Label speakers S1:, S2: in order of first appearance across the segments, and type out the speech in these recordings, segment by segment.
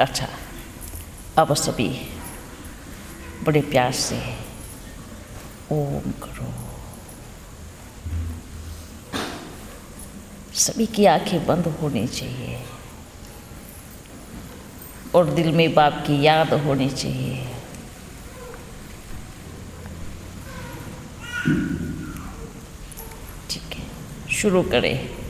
S1: अच्छा, अब सभी बड़े प्यार से ओम करो। सभी की आंखें बंद होनी चाहिए और दिल में बाप की याद होनी चाहिए। ठीक है, शुरू करें।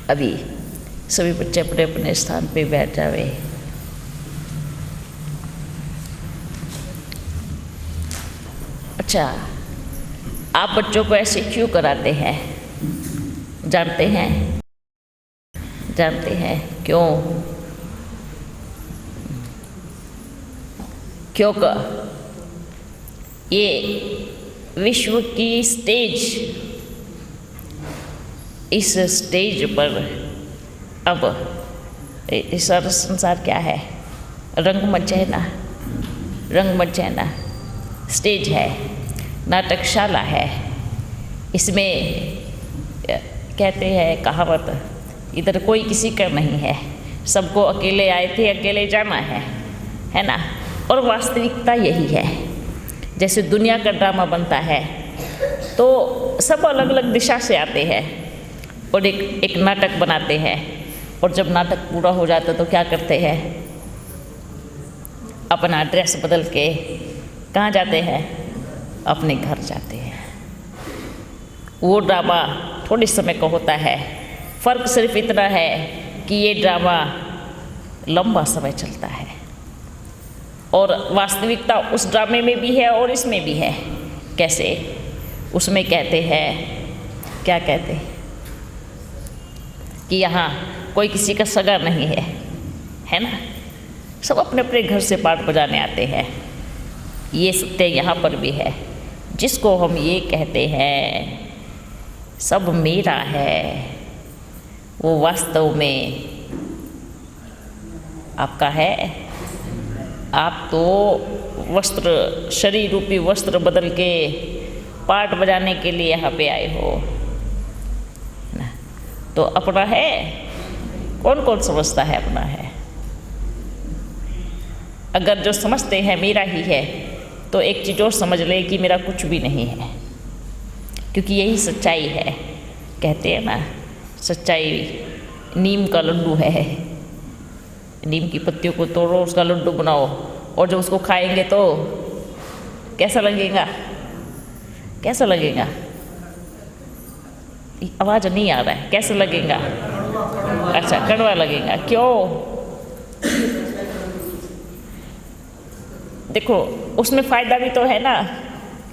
S1: अभी सभी बच्चे अपने अपने स्थान पे बैठ जावे। अच्छा, आप बच्चों को ऐसे क्यों कराते हैं? जानते हैं? जानते हैं क्यों? क्योंकि ये विश्व की स्टेज, इस स्टेज पर अब इस सारा संसार क्या है? रंगमंच है ना, रंगमंच है ना, स्टेज है, नाटकशाला है। इसमें कहते हैं कहावत, इधर कोई किसी का नहीं है, सबको अकेले आए थे अकेले जाना है ना। और वास्तविकता यही है। जैसे दुनिया का ड्रामा बनता है तो सब अलग अलग दिशा से आते हैं और एक नाटक बनाते हैं, और जब नाटक पूरा हो जाता तो क्या करते हैं? अपना ड्रेस बदल के कहाँ जाते हैं? अपने घर जाते हैं। वो ड्रामा थोड़े समय का होता है, फ़र्क सिर्फ इतना है कि ये ड्रामा लंबा समय चलता है, और वास्तविकता उस ड्रामे में भी है और इसमें भी है। कैसे? उसमें कहते हैं, क्या कहते हैं कि यहाँ कोई किसी का सगा नहीं है ना, सब अपने अपने घर से पाठ बजाने आते हैं। ये सत्य यहाँ पर भी है। जिसको हम ये कहते हैं सब मेरा है, वो वास्तव में आपका है। आप तो वस्त्र, शरीर रूपी वस्त्र बदल के पाठ बजाने के लिए यहाँ पे आए हो ना। तो अपना है, कौन कौन समझता है अपना है? अगर जो समझते हैं मेरा ही है तो एक चीज़ और समझ ले कि मेरा कुछ भी नहीं है, क्योंकि यही सच्चाई है। कहते हैं ना, सच्चाई नीम का लड्डू है। नीम की पत्तियों को तोड़ो, उसका लड्डू बनाओ, और जब उसको खाएंगे तो कैसा लगेगा? कैसा लगेगा? आवाज़ नहीं आ रहा है, कैसा लगेगा? अच्छा, कड़वा लगेगा। क्यों? देखो, उसमें फ़ायदा भी तो है ना,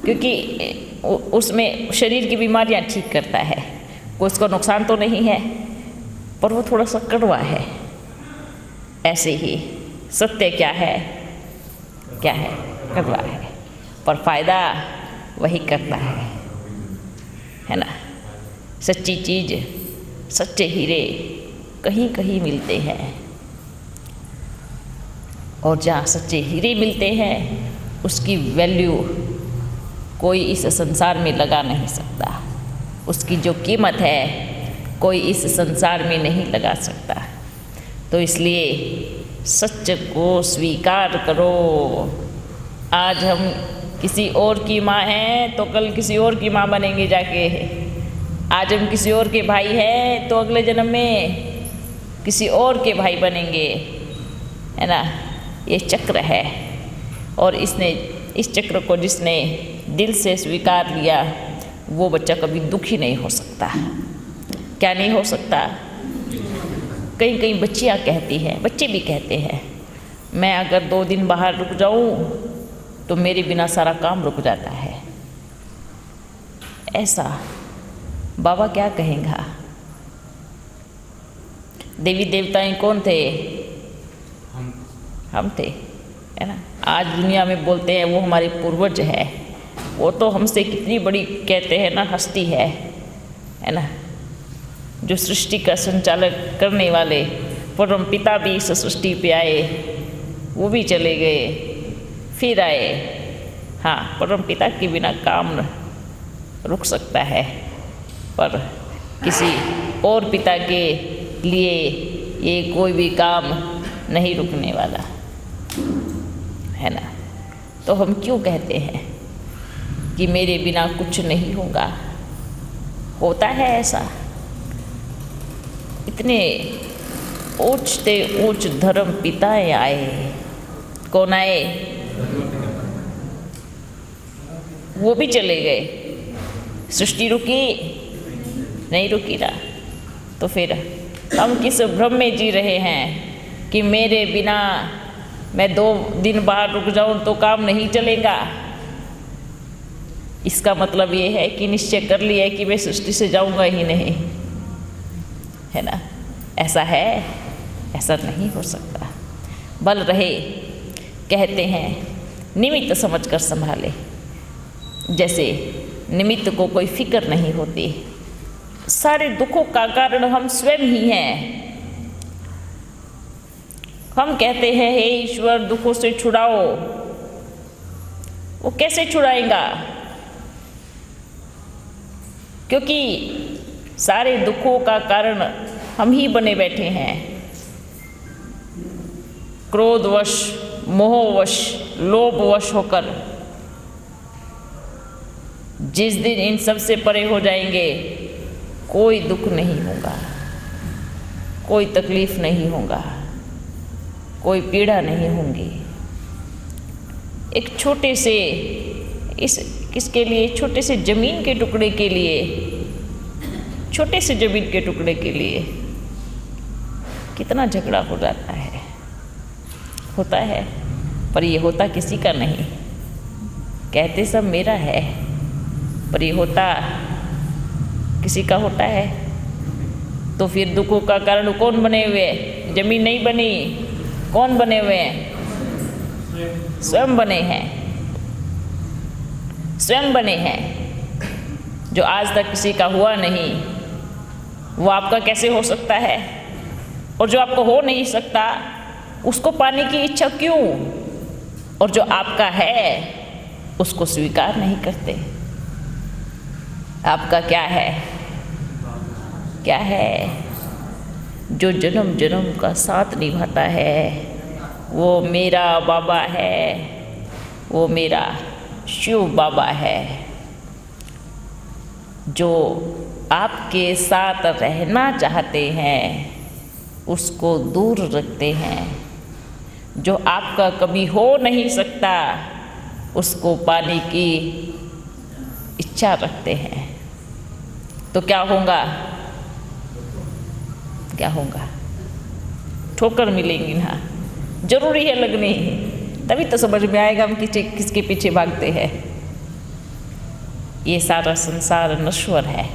S1: क्योंकि उसमें शरीर की बीमारियां ठीक करता है, कोई उसका नुकसान तो नहीं है, पर वो थोड़ा सा कड़वा है। ऐसे ही सत्य क्या है? क्या है? कड़वा है, पर फ़ायदा वही करता है ना। सच्ची चीज़, सच्चे हीरे कहीं कहीं मिलते हैं, और जहाँ सच्चे हीरे मिलते हैं उसकी वैल्यू कोई इस संसार में लगा नहीं सकता। उसकी जो कीमत है कोई इस संसार में नहीं लगा सकता। तो इसलिए सच को स्वीकार करो। आज हम किसी और की माँ हैं तो कल किसी और की माँ बनेंगे जाके। आज हम किसी और के भाई हैं तो अगले जन्म में किसी और के भाई बनेंगे, है ना। ये चक्र है, और इस चक्र को जिसने दिल से स्वीकार लिया वो बच्चा कभी दुखी नहीं हो सकता। क्या नहीं हो सकता? कई कई बच्चियाँ कहती हैं, बच्चे भी कहते हैं, मैं अगर 2 दिन बाहर रुक जाऊँ तो मेरे बिना सारा काम रुक जाता है। ऐसा बाबा क्या कहेगा? देवी देवताएं कौन थे? हम थे, है ना। आज दुनिया में बोलते हैं वो हमारे पूर्वज है, वो तो हमसे कितनी बड़ी कहते हैं ना हस्ती है ना। जो सृष्टि का संचालन करने वाले परम पिता भी इस सृष्टि पे आए, वो भी चले गए, फिर आए। हाँ, परम पिता के बिना काम रुक सकता है, पर किसी और पिता के लिए ये कोई भी काम नहीं रुकने वाला, है ना। तो हम क्यों कहते हैं कि मेरे बिना कुछ नहीं होगा? होता है ऐसा। इतने ऊंचते ऊंच धर्म पिताएं आए। कौन आए? वो भी चले गए। सृष्टि रुकी नहीं? रुकी ना। तो फिर हम किस भ्रम में जी रहे हैं कि मेरे बिना मैं 2 दिन बाहर रुक जाऊं तो काम नहीं चलेगा। इसका मतलब ये है कि निश्चय कर लिया है कि मैं सृष्टि से जाऊंगा ही नहीं, है ना। ऐसा है? ऐसा नहीं हो सकता। बल रहे, कहते हैं निमित्त समझकर संभाले। जैसे निमित्त को कोई फिक्र नहीं होती। सारे दुखों का कारण हम स्वयं ही हैं। हम कहते हैं हे ईश्वर दुखों से छुड़ाओ, वो कैसे छुड़ाएगा? क्योंकि सारे दुखों का कारण हम ही बने बैठे हैं। क्रोधवश, मोहवश, लोभवश होकर जिस दिन इन सब से परे हो जाएंगे, कोई दुख नहीं होगा, कोई तकलीफ नहीं होगा, कोई पीड़ा नहीं होंगी। एक छोटे से किसके लिए? छोटे से जमीन के टुकड़े के लिए, छोटे से जमीन के टुकड़े के लिए कितना झगड़ा हो जाता है, होता है। पर ये होता किसी का नहीं। कहते सब मेरा है, पर ये होता किसी का होता है। तो फिर दुखों का कारण कौन बने हुए? जमीन नहीं बनी, कौन बने हुए हैं? स्वयं बने हैं, स्वयं बने हैं। जो आज तक किसी का हुआ नहीं, वो आपका कैसे हो सकता है? और जो आपको हो नहीं सकता, उसको पाने की इच्छा क्यों? और जो आपका है, उसको स्वीकार नहीं करते। आपका क्या है? क्या है? जो जन्म जन्म का साथ निभाता है, वो मेरा बाबा है, वो मेरा शिव बाबा है। जो आपके साथ रहना चाहते हैं, उसको दूर रखते हैं। जो आपका कभी हो नहीं सकता, उसको पाने की इच्छा रखते हैं। तो क्या होगा? क्या होगा? ठोकर मिलेंगी ना, जरूरी है लगनी, तभी तो समझ में आएगा हम किसके पीछे भागते हैं। ये सारा संसार नश्वर है,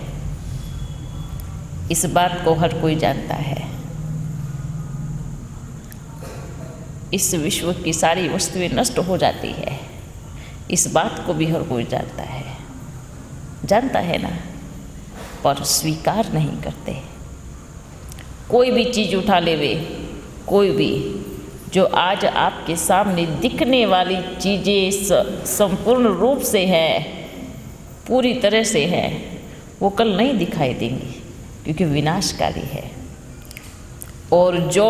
S1: इस बात को हर कोई जानता है। इस विश्व की सारी वस्तुएं नष्ट हो जाती है, इस बात को भी हर कोई जानता है ना, पर स्वीकार नहीं करते। कोई भी चीज़ उठा लेवे, कोई भी जो आज आपके सामने दिखने वाली चीज़ें संपूर्ण रूप से है, पूरी तरह से है, वो कल नहीं दिखाई देंगी, क्योंकि विनाशकारी है। और जो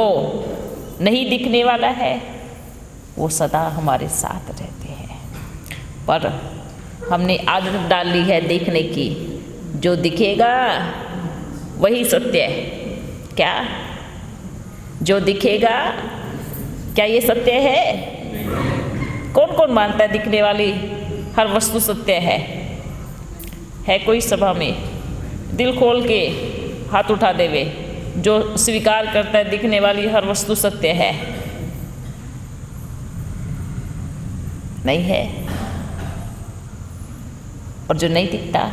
S1: नहीं दिखने वाला है, वो सदा हमारे साथ रहते हैं। पर हमने आदत डाल ली है देखने की, जो दिखेगा वही सत्य है। क्या? जो दिखेगा, क्या ये सत्य है? कौन कौन मानता है दिखने वाली हर वस्तु सत्य है? कोई सभा में दिल खोल के हाथ उठा देवे जो स्वीकार करता है दिखने वाली हर वस्तु सत्य है? नहीं है। और जो नहीं दिखता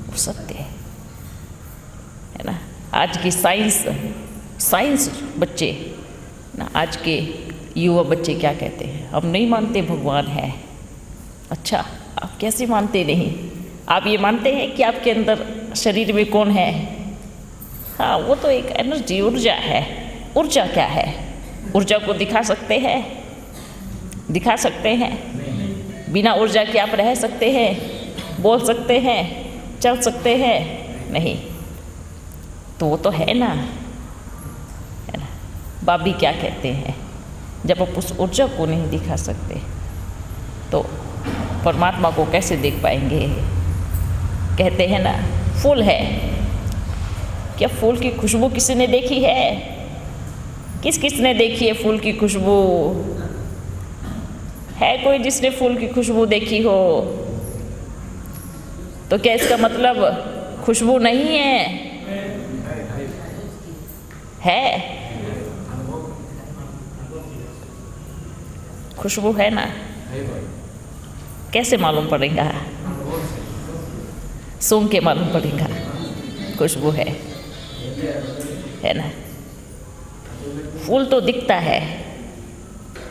S1: वो सत्य है ना। आज की साइंस बच्चे ना, आज के युवा बच्चे क्या कहते हैं? हम नहीं मानते भगवान है। अच्छा, आप कैसे मानते नहीं? आप ये मानते हैं कि आपके अंदर शरीर में कौन है? हाँ, वो तो एक एनर्जी, ऊर्जा है। ऊर्जा क्या है? ऊर्जा को दिखा सकते हैं? दिखा सकते हैं? बिना ऊर्जा के आप रह सकते हैं? बोल सकते हैं? चल सकते हैं? नहीं। तो वो तो है ना, है ना। बाबी क्या कहते हैं? जब आप उस ऊर्जा को नहीं दिखा सकते, तो परमात्मा को कैसे देख पाएंगे? कहते हैं ना, फूल है, क्या फूल की खुशबू किसी ने देखी है? किसने देखी है फूल की खुशबू? है कोई जिसने फूल की खुशबू देखी हो? तो क्या इसका मतलब खुशबू नहीं है? है? खुशबू है ना? कैसे मालूम पड़ेगा? सूंघ के मालूम पड़ेगा खुशबू है ना? फूल तो दिखता है,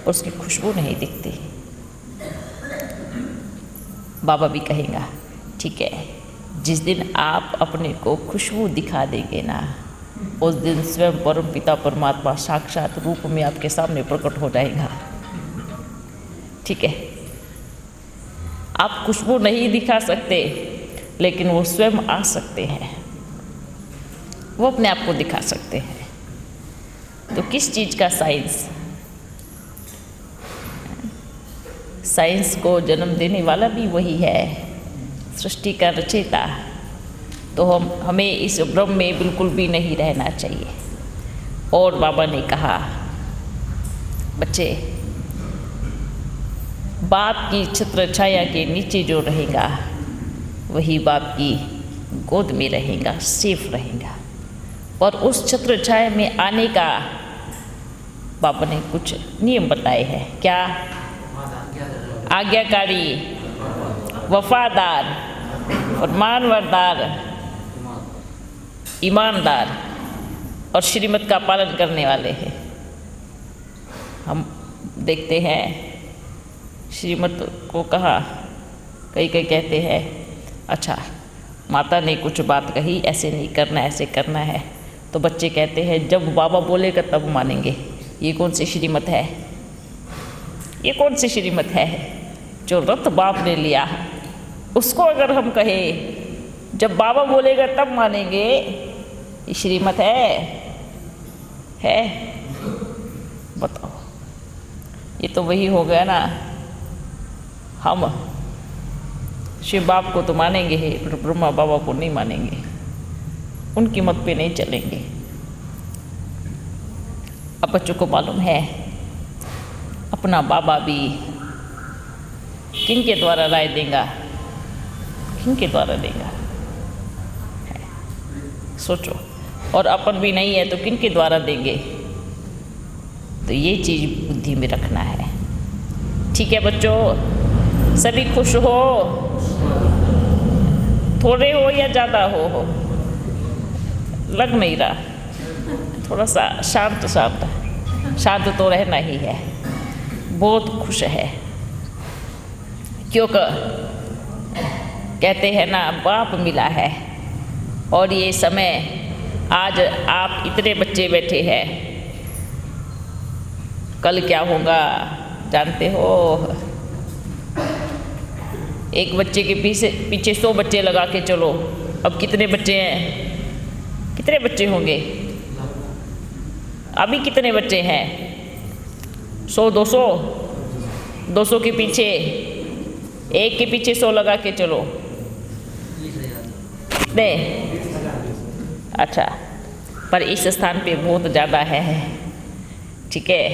S1: उसकी खुशबू नहीं दिखती। बाबा भी कहेगा ठीक है, जिस दिन आप अपने को खुशबू दिखा देंगे ना, उस दिन स्वयं परम पिता परमात्मा साक्षात रूप में आपके सामने प्रकट हो जाएगा। ठीक है, आप खुशबू नहीं दिखा सकते, लेकिन वो स्वयं आ सकते हैं, वो अपने आप को दिखा सकते हैं। तो किस चीज़ का साइंस? साइंस को जन्म देने वाला भी वही है, सृष्टि का रचयिता। तो हमें इस भ्रम में बिल्कुल भी नहीं रहना चाहिए। और बाबा ने कहा, बच्चे, बाप की छत्र छाया के नीचे जो रहेगा वही बाप की गोद में रहेगा, सेफ रहेगा। और उस छत्र छाया में आने का बाबा ने कुछ नियम बताए हैं। क्या? आज्ञाकारी, वफादार, फरमानबरदार, ईमानदार और श्रीमत का पालन करने वाले हैं। हम देखते हैं श्रीमत को कहा, कई कहते हैं अच्छा माता ने कुछ बात कही, ऐसे नहीं करना, ऐसे करना है। तो बच्चे कहते हैं जब बाबा बोलेगा तब मानेंगे। ये कौन सी श्रीमत है? ये कौन सी श्रीमत है? जो रथ बाप ने लिया उसको अगर हम कहें जब बाबा बोलेगा तब मानेंगे, ये श्रीमत है? बताओ, ये तो वही हो गया ना, हम शिव बाप को तो मानेंगे ही, पर ब्रह्मा बाबा को नहीं मानेंगे, उनकी मत पे नहीं चलेंगे। अब बच्चों को मालूम है अपना बाबा भी किन के द्वारा राय देगा, किन के द्वारा देगा? सोचो। और अपन भी नहीं है तो किन के द्वारा देंगे? तो ये चीज़ बुद्धि में रखना है। ठीक है बच्चों, सभी खुश हो, थोड़े हो या ज़्यादा हो, लग नहीं रहा, थोड़ा सा शांत शांत तो रहना ही है। बहुत खुश है क्योंकि कहते हैं ना, बाप मिला है। और ये समय आज आप इतने बच्चे बैठे हैं, कल क्या होगा जानते हो? एक बच्चे के पीछे 100 बच्चे लगा के चलो, अब कितने बच्चे हैं? कितने बच्चे होंगे? अभी कितने बच्चे हैं? 100, 200, 200 के पीछे, एक के पीछे 100 लगा के चलो, कितने? अच्छा, पर इस स्थान पे बहुत ज़्यादा है। ठीक है,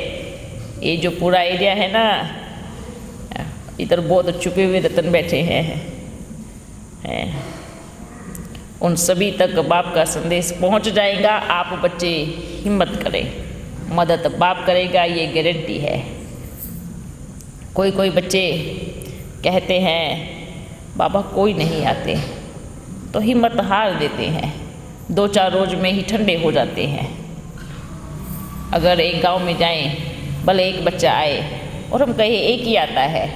S1: ये जो पूरा एरिया है ना, इधर बहुत छुपे हुए रतन बैठे हैं। उन सभी तक बाप का संदेश पहुंच जाएगा। आप बच्चे हिम्मत करें, मदद बाप करेगा, ये गारंटी है। कोई बच्चे कहते हैं बाबा कोई नहीं आते, तो हिम्मत हार देते हैं, 2-4 रोज में ही ठंडे हो जाते हैं। अगर एक गांव में जाएं, भले एक बच्चा आए और हम कहें एक ही आता है,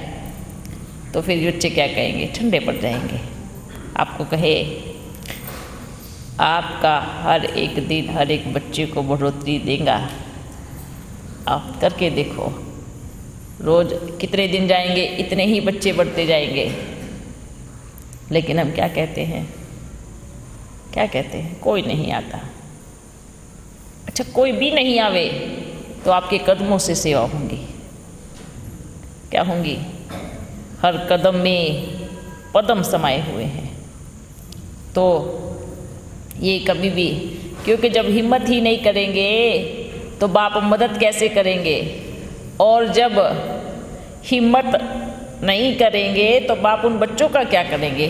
S1: तो फिर बच्चे क्या कहेंगे? ठंडे पड़ जाएंगे। आपको कहे आपका हर एक दिन हर एक बच्चे को बढ़ोतरी देगा, आप करके देखो। रोज़ कितने दिन जाएंगे, इतने ही बच्चे बढ़ते जाएंगे। लेकिन हम क्या कहते हैं? क्या कहते हैं? कोई नहीं आता। अच्छा, कोई भी नहीं आवे तो आपके कदमों से सेवा होंगी। क्या होंगी? हर कदम में पदम समाये हुए हैं। तो ये कभी भी, क्योंकि जब हिम्मत ही नहीं करेंगे तो बाप मदद कैसे करेंगे? और जब हिम्मत नहीं करेंगे तो बाप उन बच्चों का क्या करेंगे?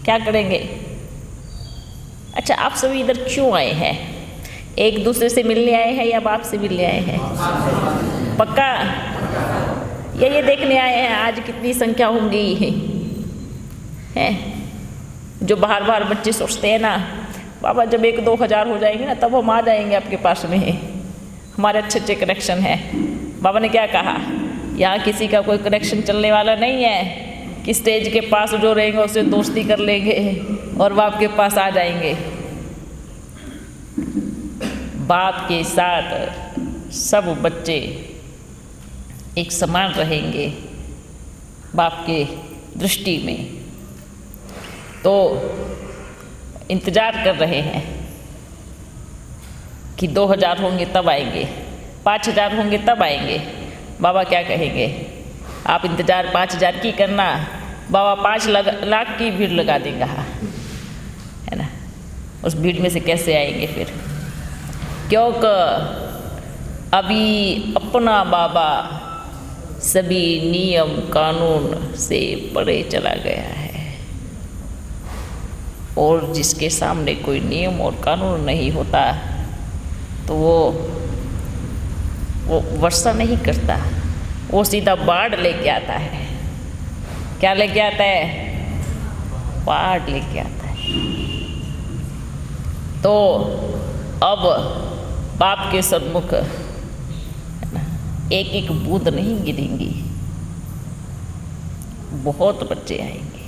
S1: क्या करेंगे? अच्छा, आप सभी इधर क्यों आए हैं? एक दूसरे से मिलने आए हैं या बाप से मिलने आए हैं? पक्का? या ये देखने आए हैं आज कितनी संख्या होंगी? हैं जो बाहर बाहर बच्चे सोचते हैं ना, बाबा जब 1-2 हज़ार हो जाएंगे ना तब हम आ जाएंगे आपके पास में, हमारे अच्छे अच्छे कनेक्शन हैं। बाबा ने क्या कहा, यहाँ किसी का कोई कनेक्शन चलने वाला नहीं है कि स्टेज के पास जो रहेंगे उससे दोस्ती कर लेंगे और बाप के पास आ जाएंगे। बाप के साथ सब बच्चे एक समान रहेंगे बाप के दृष्टि में। तो इंतज़ार कर रहे हैं कि 2000 होंगे तब आएंगे, 5000 होंगे तब आएंगे। बाबा क्या कहेंगे, आप इंतज़ार 5000 की करना, बाबा 5 लाख की भीड़ लगा देगा, है ना। उस भीड़ में से कैसे आएंगे फिर? क्योंकि अभी अपना बाबा सभी नियम कानून से परे चला गया है, और जिसके सामने कोई नियम और कानून नहीं होता तो वो वर्षा नहीं करता, वो सीधा बाढ़ लेके आता है। क्या लेके आता है? बाढ़ लेके आता है। तो अब बाप के सन्मुख एक एक बूंद नहीं गिरेंगी, बहुत बच्चे आएंगे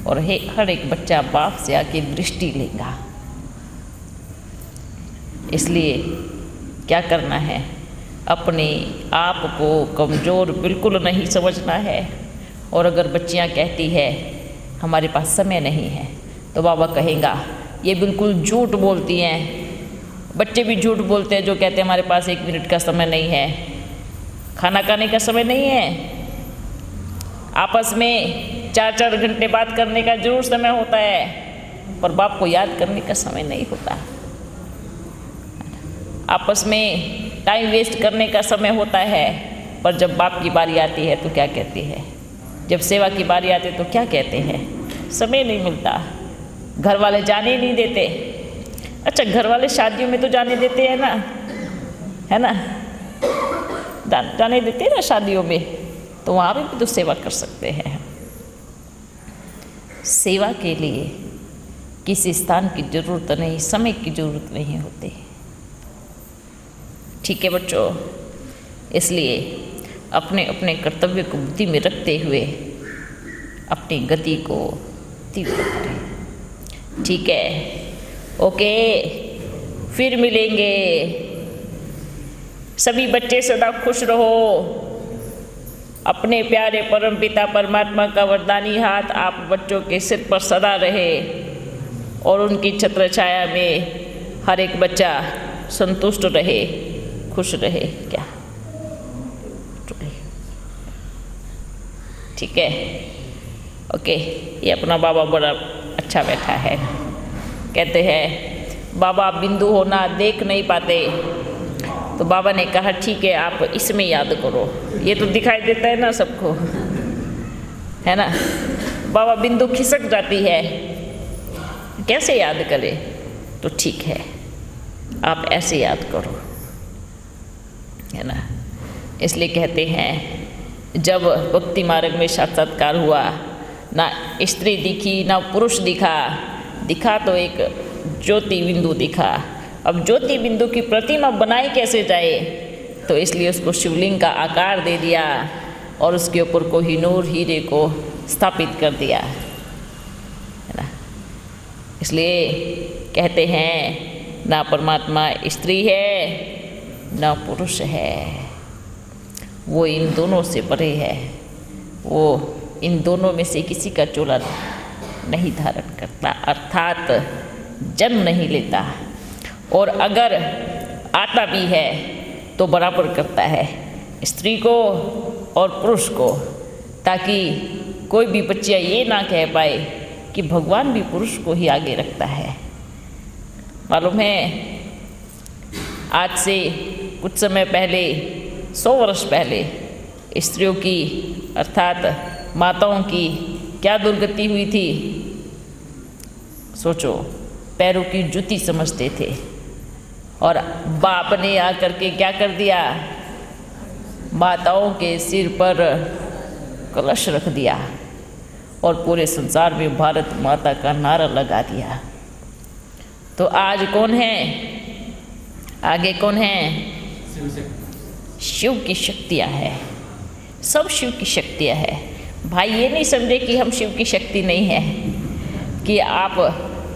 S1: और हर एक बच्चा बाप से आके दृष्टि लेगा। इसलिए क्या करना है, अपने आप को कमज़ोर बिल्कुल नहीं समझना है। और अगर बच्चियां कहती है हमारे पास समय नहीं है, तो बाबा कहेगा ये बिल्कुल झूठ बोलती हैं। बच्चे भी झूठ बोलते हैं जो कहते हैं हमारे पास 1 मिनट का समय नहीं है, खाना खाने का समय नहीं है, आपस में 4-4 घंटे बात करने का जरूर समय होता है, पर बाप को याद करने का समय नहीं होता। आपस में टाइम वेस्ट करने का समय होता है, पर जब बाप की बारी आती है तो क्या कहती है, जब सेवा की बारी आती है तो क्या कहते हैं, समय नहीं मिलता, घर वाले जाने नहीं देते। अच्छा, घर वाले शादियों में तो जाने देते हैं ना, है ना, जाने देते हैं ना शादियों में, तो वहाँ पे भी तो सेवा कर सकते हैं। सेवा के लिए किसी स्थान की ज़रूरत नहीं, समय की ज़रूरत नहीं होती। ठीक है बच्चों, इसलिए अपने अपने कर्तव्य को बुद्धि में रखते हुए अपनी गति को तीव्र करें। ठीक है, ओके, फिर मिलेंगे। सभी बच्चे सदा खुश रहो। अपने प्यारे परमपिता परमात्मा का वरदानी हाथ आप बच्चों के सिर पर सदा रहे और उनकी छत्र छाया में हर एक बच्चा संतुष्ट रहे, खुश रहे। क्या ठीक है, ओके। ये अपना बाबा बड़ा अच्छा बैठा है। कहते हैं बाबा आप बिंदु होना देख नहीं पाते, तो बाबा ने कहा ठीक है आप इसमें याद करो, ये तो दिखाई देता है ना सबको, है ना। बाबा बिंदु खिसक जाती है, कैसे याद करें, तो ठीक है आप ऐसे याद करो, है ना। इसलिए कहते हैं जब भक्ति मार्ग में साक्षात्कार हुआ, ना स्त्री दिखी ना पुरुष दिखा तो एक ज्योति बिंदु दिखा। अब ज्योति बिंदु की प्रतिमा बनाई कैसे जाए, तो इसलिए उसको शिवलिंग का आकार दे दिया और उसके ऊपर कोहिनूर हीरे को स्थापित कर दिया, है ना। इसलिए कहते हैं ना परमात्मा स्त्री है ना पुरुष है, वो इन दोनों से परे है, वो इन दोनों में से किसी का चोला नहीं धारण करता, अर्थात जन्म नहीं लेता, और अगर आता भी है तो बराबर करता है स्त्री को और पुरुष को, ताकि कोई भी बच्चिया ये ना कह पाए कि भगवान भी पुरुष को ही आगे रखता है। मालूम है आज से कुछ समय पहले, 100 वर्ष पहले स्त्रियों की अर्थात माताओं की क्या दुर्गति हुई थी। सोचो, पैरों की जूती समझते थे, और बाप ने आकर के क्या कर दिया, माताओं के सिर पर कलश रख दिया और पूरे संसार में भारत माता का नारा लगा दिया। तो आज कौन है, आगे कौन है? शिव की शक्तियाँ है, सब शिव की शक्तियाँ है। भाई ये नहीं समझे कि हम शिव की शक्ति नहीं है, कि आप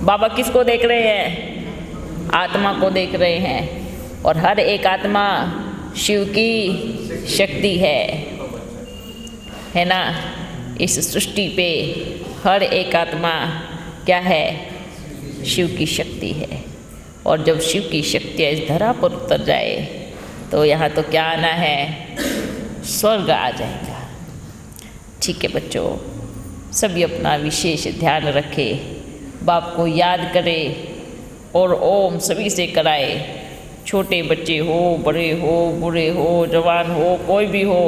S1: बाबा किसको देख रहे हैं? आत्मा को देख रहे हैं, और हर एक आत्मा शिव की शक्ति है ना। इस सृष्टि पे हर एक आत्मा क्या है? शिव की शक्ति है। और जब शिव की शक्ति इस धरा पर उतर जाए तो यहाँ तो क्या आना है? स्वर्ग आ जाएगा। ठीक है बच्चों, सभी अपना विशेष ध्यान रखें, बाप को याद करें और ओम सभी से कराए। छोटे बच्चे हो, बड़े हो, बूढ़े हो, जवान हो, कोई भी हो,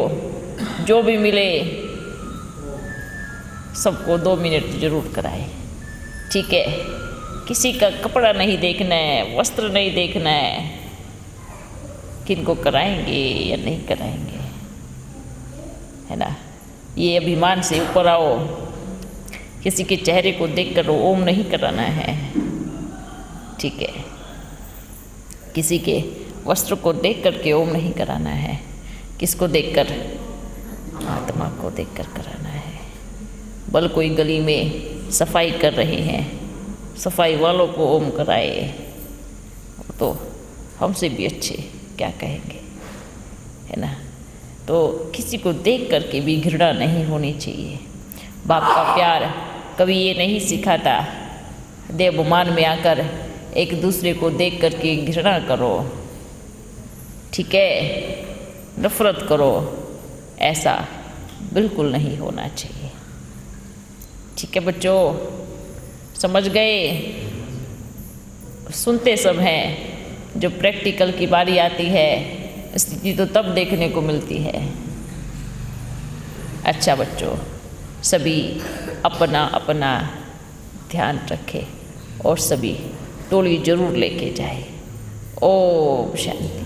S1: जो भी मिले सबको 2 मिनट जरूर कराए। ठीक है, किसी का कपड़ा नहीं देखना है, वस्त्र नहीं देखना है, किनको कराएंगे या नहीं कराएंगे, है ना। ये अभिमान से ऊपर आओ, किसी के चेहरे को देखकर ओम नहीं कराना है। ठीक है, किसी के वस्त्र को देख कर के ओम नहीं कराना है। किसको देखकर? आत्मा को देखकर कराना है। बल कोई गली में सफाई कर रहे हैं, सफाई वालों को ओम कराए तो हमसे भी अच्छे क्या कहेंगे, है ना। तो किसी को देख करके भी घृणा नहीं होनी चाहिए। बाप का प्यार कभी ये नहीं सिखाता देवमान में आकर एक दूसरे को देख करके घृणा करो, ठीक है, नफरत करो, ऐसा बिल्कुल नहीं होना चाहिए। ठीक है बच्चों, समझ गए? सुनते सब हैं, जो प्रैक्टिकल की बारी आती है स्थिति तो तब देखने को मिलती है। अच्छा बच्चों, सभी अपना अपना ध्यान रखें और सभी टोली जरूर लेके जाए। ओम शांति।